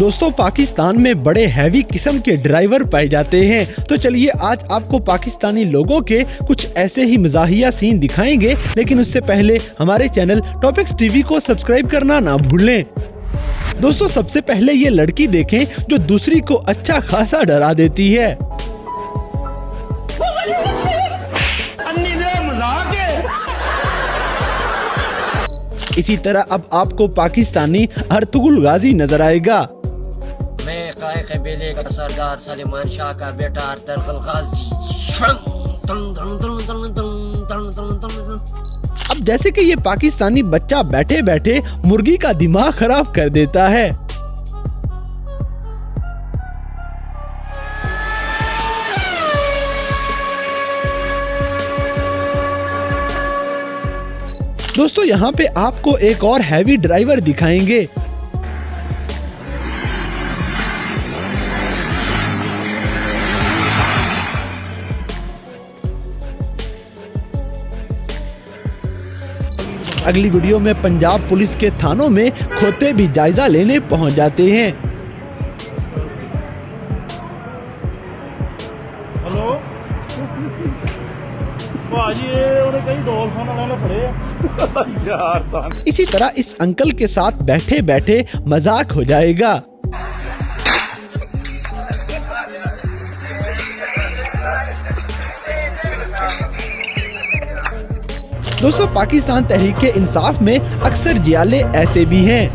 दोस्तों पाकिस्तान में बड़े हैवी किस्म के ड्राइवर पाए जाते हैं, तो चलिए आज आपको पाकिस्तानी लोगों के कुछ ऐसे ही मज़ाहिया सीन दिखाएंगे। लेकिन उससे पहले हमारे चैनल टॉपिक्स टीवी को सब्सक्राइब करना ना भूलें। दोस्तों सबसे पहले ये लड़की देखें जो दूसरी को अच्छा खासा डरा देती है। इसी तरह अब आपको पाकिस्तानी अर्तुगरुल गाजी नजर आएगा। मैं काए कबीले का सरदार सलीमान शाह का बेटा अर्तुगरुल गाजी। अब जैसे कि ये पाकिस्तानी बच्चा बैठे बैठे मुर्गी का दिमाग खराब कर देता है। दोस्तों यहाँ पे आपको एक और हैवी ड्राइवर दिखाएंगे। अगली वीडियो में पंजाब पुलिस के थानों में खोते भी जायजा लेने पहुंच जाते हैं। हेलो इसी तरह इस अंकल के साथ बैठे बैठे मजाक हो जाएगा। दोस्तों पाकिस्तान तहरीक इंसाफ में अक्सर जियाले ऐसे भी हैं।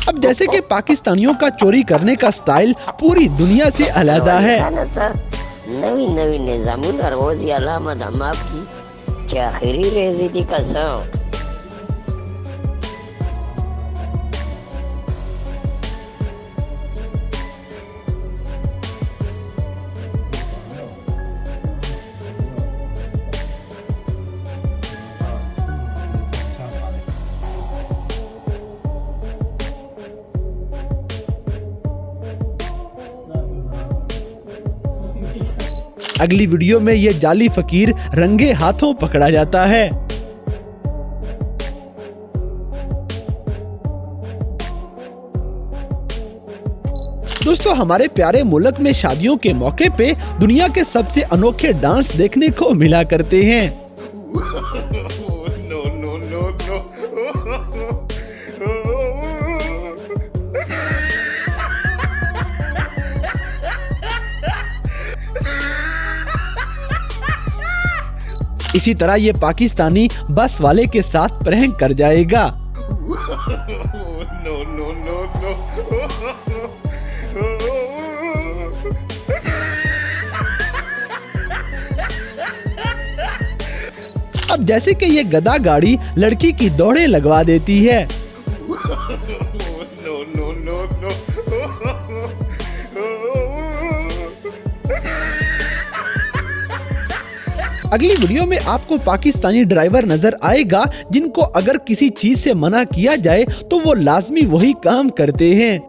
अब जैसे कि पाकिस्तानियों का चोरी करने का स्टाइल पूरी दुनिया से अलग है। नवी नवी निजामुल रोजी अलामत हम आपकी क्या आखिरी रेज़िदी का शौक। अगली वीडियो में ये जाली फकीर रंगे हाथों पकड़ा जाता है। दोस्तों हमारे प्यारे मुल्क में शादियों के मौके पे दुनिया के सबसे अनोखे डांस देखने को मिला करते हैं। इसी तरह ये पाकिस्तानी बस वाले के साथ प्रैंक कर जाएगा। अब जैसे कि ये गधा गाड़ी लड़की की दौड़े लगवा देती है। अगली वीडियो में आपको पाकिस्तानी ड्राइवर नजर आएगा जिनको अगर किसी चीज से मना किया जाए तो वो लाजमी वही काम करते हैं।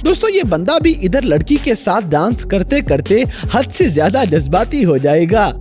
दोस्तों ये बंदा भी इधर लड़की के साथ डांस करते करते हद से ज्यादा जज्बाती हो जाएगा।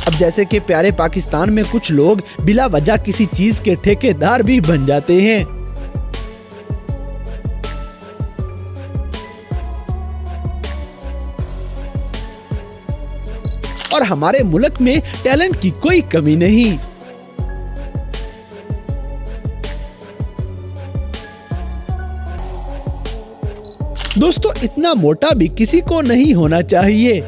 अब जैसे कि प्यारे पाकिस्तान में कुछ लोग बिला वजह किसी चीज के ठेकेदार भी बन जाते हैं। और हमारे मुल्क में टैलेंट की कोई कमी नहीं। दोस्तों इतना मोटा भी किसी को नहीं होना चाहिए।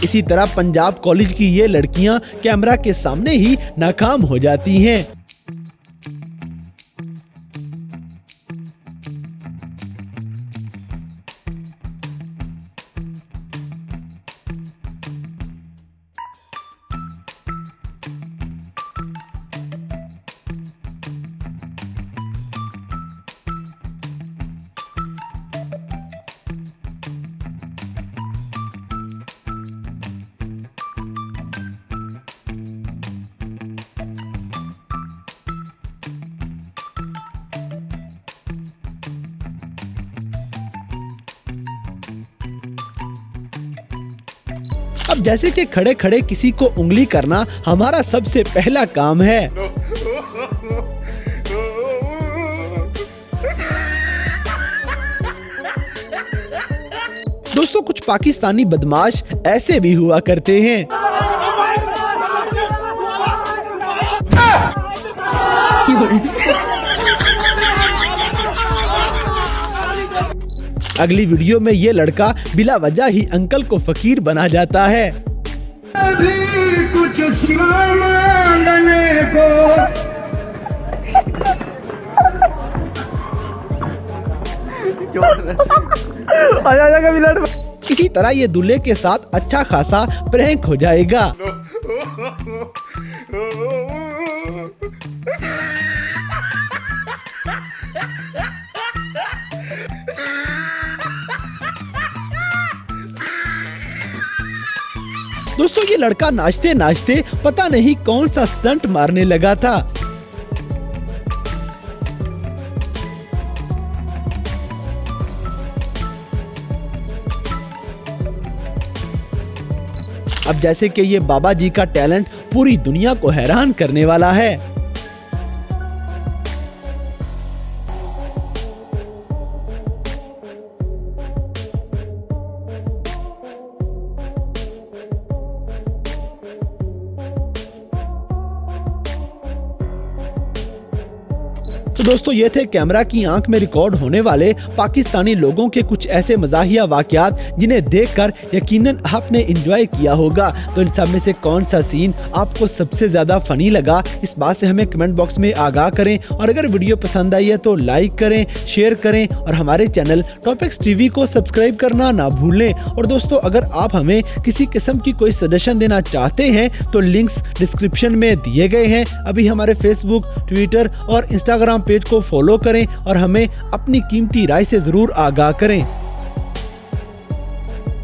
इसी तरह पंजाब कॉलेज की ये लड़कियां कैमरा के सामने ही नाकाम हो जाती हैं। अब जैसे कि खड़े खड़े किसी को उंगली करना हमारा सबसे पहला काम है। दोस्तों कुछ पाकिस्तानी बदमाश ऐसे भी हुआ करते हैं। अगली वीडियो में ये लड़का बिला वजह ही अंकल को फकीर बना जाता है। अभी कुछ मांगने को इसी तरह ये दूल्हे के साथ अच्छा खासा प्रैंक हो जाएगा। दोस्तों ये लड़का नाचते नाचते पता नहीं कौन सा स्टंट मारने लगा था। अब जैसे कि ये बाबा जी का टैलेंट पूरी दुनिया को हैरान करने वाला है। तो दोस्तों ये थे कैमरा की आंख में रिकॉर्ड होने वाले पाकिस्तानी लोगों के कुछ ऐसे मज़ाहिया वाक़यात जिन्हें देखकर यकीनन आपने एंजॉय किया होगा। तो इन सब में से कौन सा सीन आपको सबसे ज़्यादा फ़नी लगा, इस बात से हमें कमेंट बॉक्स में आगाह करें। और अगर वीडियो पसंद आई है तो लाइक करें, शेयर करें और हमारे चैनल टॉपिक्स टीवी को सब्सक्राइब करना ना भूलें। और दोस्तों अगर आप हमें किसी किस्म की कोई सजेशन देना चाहते हैं तो लिंक्स डिस्क्रिप्शन में दिए गए हैं। अभी हमारे फेसबुक, ट्विटर और इंस्टाग्राम पेज को फॉलो करें और हमें अपनी कीमती राय से ज़रूर आगाह करें।